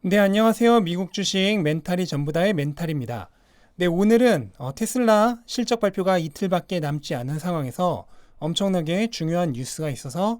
네, 안녕하세요. 미국 주식 멘탈이 전부 다의 멘탈입니다. 네, 오늘은 테슬라 실적 발표가 이틀밖에 남지 않은 상황에서 엄청나게 중요한 뉴스가 있어서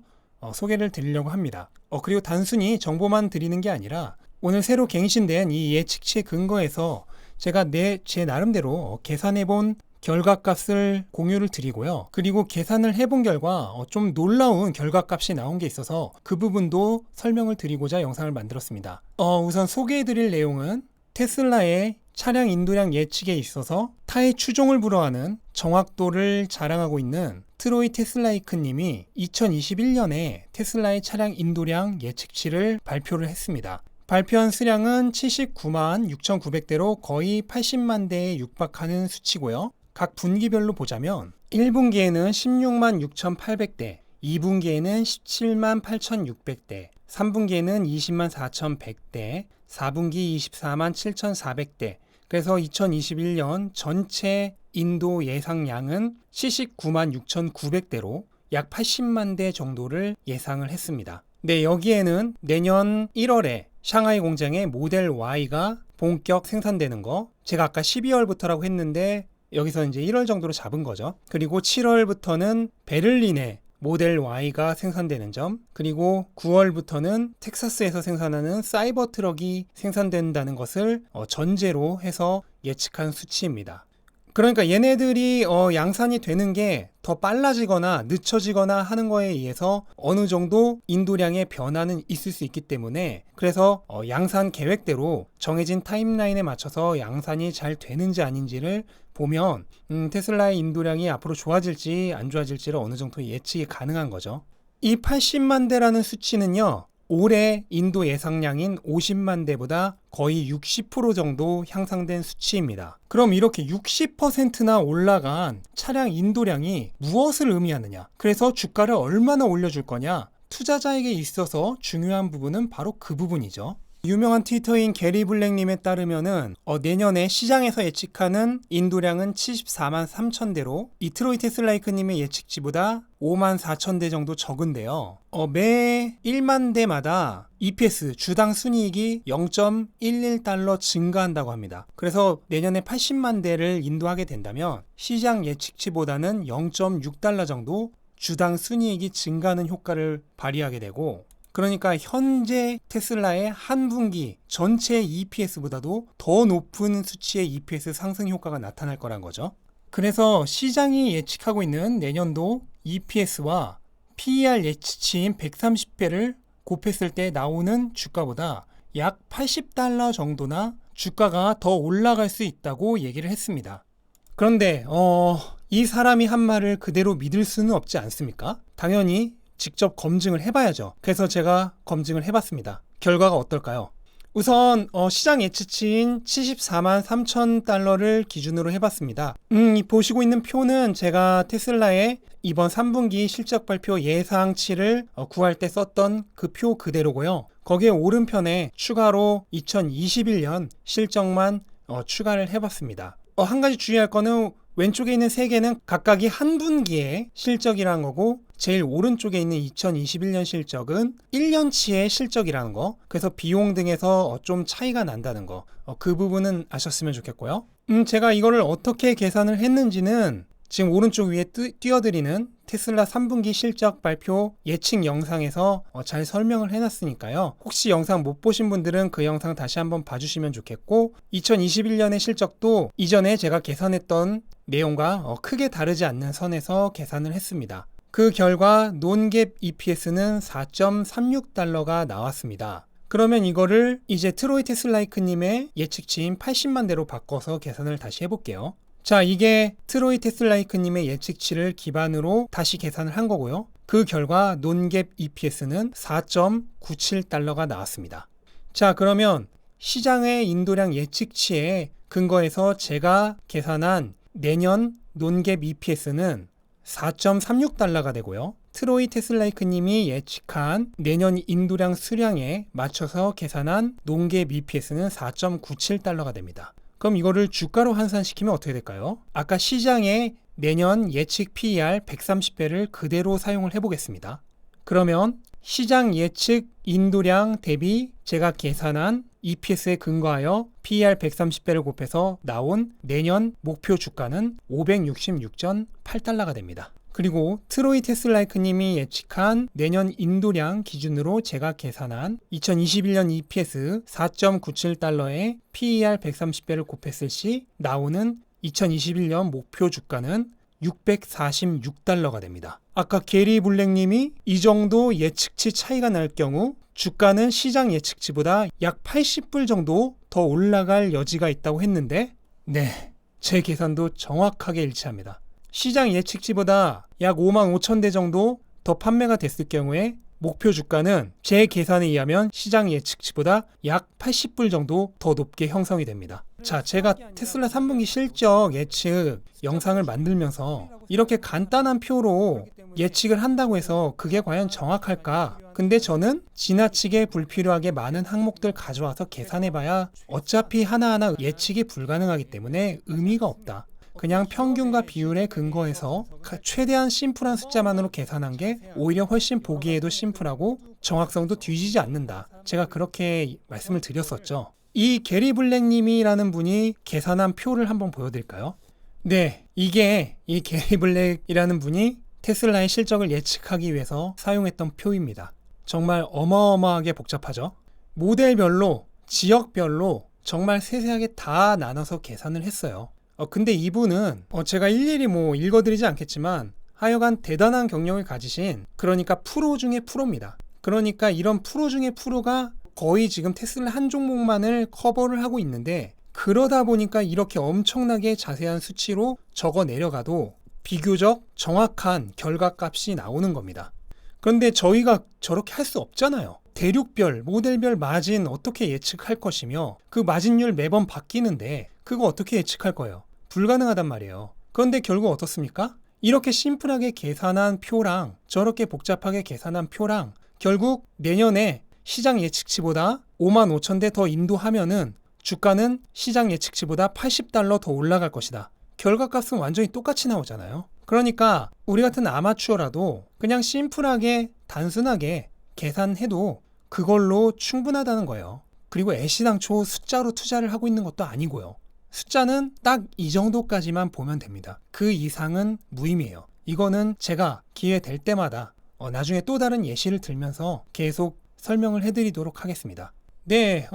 소개를 드리려고 합니다. 그리고 단순히 정보만 드리는 게 아니라 오늘 새로 갱신된 이 예측치에 근거해서 제가 제 나름대로 계산해본 결과값을 공유를 드리고요. 그리고 계산을 해본 결과 좀 놀라운 결과값이 나온 게 있어서 그 부분도 설명을 드리고자 영상을 만들었습니다. 우선 소개해드릴 내용은 테슬라의 차량 인도량 예측에 있어서 타의 추종을 불허하는 정확도를 자랑하고 있는 트로이 테슬라이크 님이 2021년에 테슬라의 차량 인도량 예측치를 발표를 했습니다. 발표한 수량은 79만 6,900대로 거의 80만 대에 육박하는 수치고요. 각 분기별로 보자면 1분기에는 16만 6,800대, 2분기에는 17만 8,600대, 3분기에는 20만 4,100대, 4분기 24만 7,400대. 그래서 2021년 전체 인도 예상량은 79만 6,900대로 약 80만 대 정도를 예상을 했습니다. 네, 여기에는 내년 1월에 샹하이 공장의 모델 Y가 본격 생산되는 거, 제가 아까 12월부터라고 했는데 여기서 이제 1월 정도로 잡은 거죠. 그리고 7월부터는 베를린에 모델 Y가 생산되는 점, 그리고 9월부터는 텍사스에서 생산하는 사이버 트럭이 생산된다는 것을 전제로 해서 예측한 수치입니다. 그러니까 얘네들이 양산이 되는 게 더 빨라지거나 늦춰지거나 하는 거에 의해서 어느 정도 인도량의 변화는 있을 수 있기 때문에, 그래서 양산 계획대로 정해진 타임라인에 맞춰서 양산이 잘 되는지 아닌지를 보면 테슬라의 인도량이 앞으로 좋아질지 안 좋아질지를 어느 정도 예측이 가능한 거죠. 이 80만 대라는 수치는요, 올해 인도 예상량인 50만 대보다 거의 60% 정도 향상된 수치입니다. 그럼 이렇게 60%나 올라간 차량 인도량이 무엇을 의미하느냐? 그래서 주가를 얼마나 올려줄 거냐? 투자자에게 있어서 중요한 부분은 바로 그 부분이죠. 유명한 트위터인 게리 블랙님에 따르면은 내년에 시장에서 예측하는 인도량은 74만 3천 대로 이트로이 테슬라이크님의 예측치보다 5만 4천 대 정도 적은데요. 매 1만 대마다 EPS 주당 순이익이 0.11달러 증가한다고 합니다. 그래서 내년에 80만 대를 인도하게 된다면 시장 예측치보다는 0.6달러 정도 주당 순이익이 증가하는 효과를 발휘하게 되고, 그러니까 현재 테슬라의 한 분기 전체 EPS보다도 더 높은 수치의 EPS 상승 효과가 나타날 거란 거죠. 그래서 시장이 예측하고 있는 내년도 EPS와 PER 예측치인 130배를 곱했을 때 나오는 주가보다 약 80달러 정도나 주가가 더 올라갈 수 있다고 얘기를 했습니다. 그런데 이 사람이 한 말을 그대로 믿을 수는 없지 않습니까? 당연히 직접 검증을 해봐야죠. 그래서 제가 검증을 해봤습니다. 결과가 어떨까요? 우선 시장 예측치인 74만 3천 달러를 기준으로 해봤습니다. 보시고 있는 표는 제가 테슬라의 이번 3분기 실적 발표 예상치를 구할 때 썼던 그 표 그대로고요. 거기에 오른편에 추가로 2021년 실적만 추가를 해봤습니다. 한 가지 주의할 거는 왼쪽에 있는 세 개는 각각이 한 분기의 실적이라는 거고, 제일 오른쪽에 있는 2021년 실적은 1년치의 실적이라는 거, 그래서 비용 등에서 좀 차이가 난다는 거, 그 부분은 아셨으면 좋겠고요. 제가 이거를 어떻게 계산을 했는지는 지금 오른쪽 위에 띄워드리는 테슬라 3분기 실적 발표 예측 영상에서 잘 설명을 해놨으니까요. 혹시 영상 못 보신 분들은 그 영상 다시 한번 봐주시면 좋겠고, 2021년의 실적도 이전에 제가 계산했던 내용과 크게 다르지 않는 선에서 계산을 했습니다. 그 결과 논갭 EPS는 4.36달러가 나왔습니다. 그러면 이거를 이제 트로이 테슬라이크님의 예측치인 80만 대로 바꿔서 계산을 다시 해볼게요. 자, 이게 트로이 테슬라이크님의 예측치를 기반으로 다시 계산을 한 거고요. 그 결과 논갭 EPS는 4.97달러가 나왔습니다. 자, 그러면 시장의 인도량 예측치에 근거해서 제가 계산한 내년 논갭 EPS는 4.36달러가 되고요. 트로이 테슬라이크님이 예측한 내년 인도량 수량에 맞춰서 계산한 논갭 EPS는 4.97달러가 됩니다. 그럼 이거를 주가로 환산시키면 어떻게 될까요? 아까 시장의 내년 예측 PER 130배를 그대로 사용을 해보겠습니다. 그러면 시장 예측 인도량 대비 제가 계산한 EPS에 근거하여 PER 130배를 곱해서 나온 내년 목표 주가는 566.8달러가 됩니다. 그리고 트로이 테슬라이크님이 예측한 내년 인도량 기준으로 제가 계산한 2021년 EPS 4.97달러에 PER 130배를 곱했을 시 나오는 2021년 목표 주가는 646달러가 됩니다. 아까 게리 블랙님이 이 정도 예측치 차이가 날 경우 주가는 시장 예측치보다 약 80불 정도 더 올라갈 여지가 있다고 했는데 네, 제 계산도 정확하게 일치합니다. 시장 예측치보다 약 55,000대 정도 더 판매가 됐을 경우에 목표 주가는 제 계산에 의하면 시장 예측치보다 약 80불 정도 더 높게 형성이 됩니다. 자, 제가 테슬라 3분기 실적 예측 영상을 만들면서 이렇게 간단한 표로 예측을 한다고 해서 그게 과연 정확할까? 근데 저는 지나치게 불필요하게 많은 항목들 가져와서 계산해봐야 어차피 하나하나 예측이 불가능하기 때문에 의미가 없다. 그냥 평균과 비율에 근거해서 최대한 심플한 숫자만으로 계산한 게 오히려 훨씬 보기에도 심플하고 정확성도 뒤지지 않는다. 제가 그렇게 말씀을 드렸었죠. 이 게리 블랙님이라는 분이 계산한 표를 한번 보여드릴까요? 네, 이게 이 게리 블랙이라는 분이 테슬라의 실적을 예측하기 위해서 사용했던 표입니다. 정말 어마어마하게 복잡하죠. 모델별로, 지역별로 정말 세세하게 다 나눠서 계산을 했어요. 근데 이분은 제가 일일이 읽어드리지 않겠지만 하여간 대단한 경력을 가지신, 그러니까 프로 중에 프로입니다. 그러니까 이런 프로 중에 프로가 거의 지금 테슬라 한 종목만을 커버를 하고 있는데, 그러다 보니까 이렇게 엄청나게 자세한 수치로 적어 내려가도 비교적 정확한 결과값이 나오는 겁니다. 그런데 저희가 저렇게 할 수 없잖아요. 대륙별, 모델별 마진 어떻게 예측할 것이며 그 마진율 매번 바뀌는데 그거 어떻게 예측할 거예요? 불가능하단 말이에요. 그런데 결국 어떻습니까? 이렇게 심플하게 계산한 표랑 저렇게 복잡하게 계산한 표랑 결국 내년에 시장 예측치보다 55,000대 더 인도하면은 주가는 시장 예측치보다 80달러 더 올라갈 것이다. 결과값은 완전히 똑같이 나오잖아요. 그러니까 우리 같은 아마추어라도 그냥 심플하게 단순하게 계산해도 그걸로 충분하다는 거예요. 그리고 애시당초 숫자로 투자를 하고 있는 것도 아니고요. 숫자는 딱 이 정도까지만 보면 됩니다. 그 이상은 무의미해요. 이거는 제가 기회 될 때마다 나중에 또 다른 예시를 들면서 계속 설명을 해드리도록 하겠습니다. 네,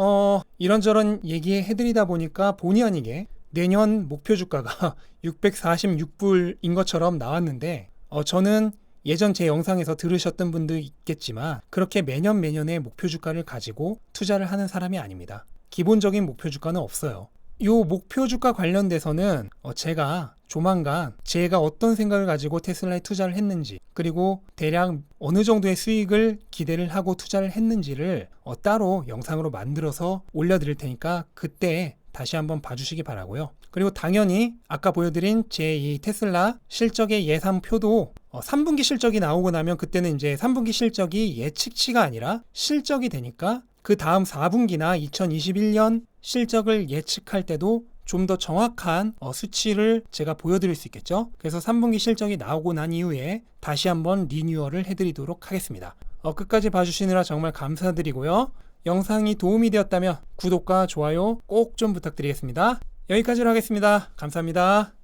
이런저런 얘기해드리다 보니까 본의 아니게 내년 목표 주가가 646불인 것처럼 나왔는데 저는 예전 제 영상에서 들으셨던 분도 있겠지만 그렇게 매년의 목표 주가를 가지고 투자를 하는 사람이 아닙니다. 기본적인 목표 주가는 없어요. 이 목표 주가 관련돼서는 제가 조만간 제가 어떤 생각을 가지고 테슬라에 투자를 했는지, 그리고 대략 어느 정도의 수익을 기대를 하고 투자를 했는지를 따로 영상으로 만들어서 올려드릴 테니까 그때 다시 한번 봐주시기 바라고요. 그리고 당연히 아까 보여드린 제 이 테슬라 실적의 예상표도 3분기 실적이 나오고 나면 그때는 이제 3분기 실적이 예측치가 아니라 실적이 되니까 그 다음 4분기나 2021년 실적을 예측할 때도 좀 더 정확한 수치를 제가 보여드릴 수 있겠죠. 그래서 3분기 실적이 나오고 난 이후에 다시 한번 리뉴얼을 해드리도록 하겠습니다. 끝까지 봐주시느라 정말 감사드리고요. 영상이 도움이 되었다면 구독과 좋아요 꼭 좀 부탁드리겠습니다. 여기까지로 하겠습니다. 감사합니다.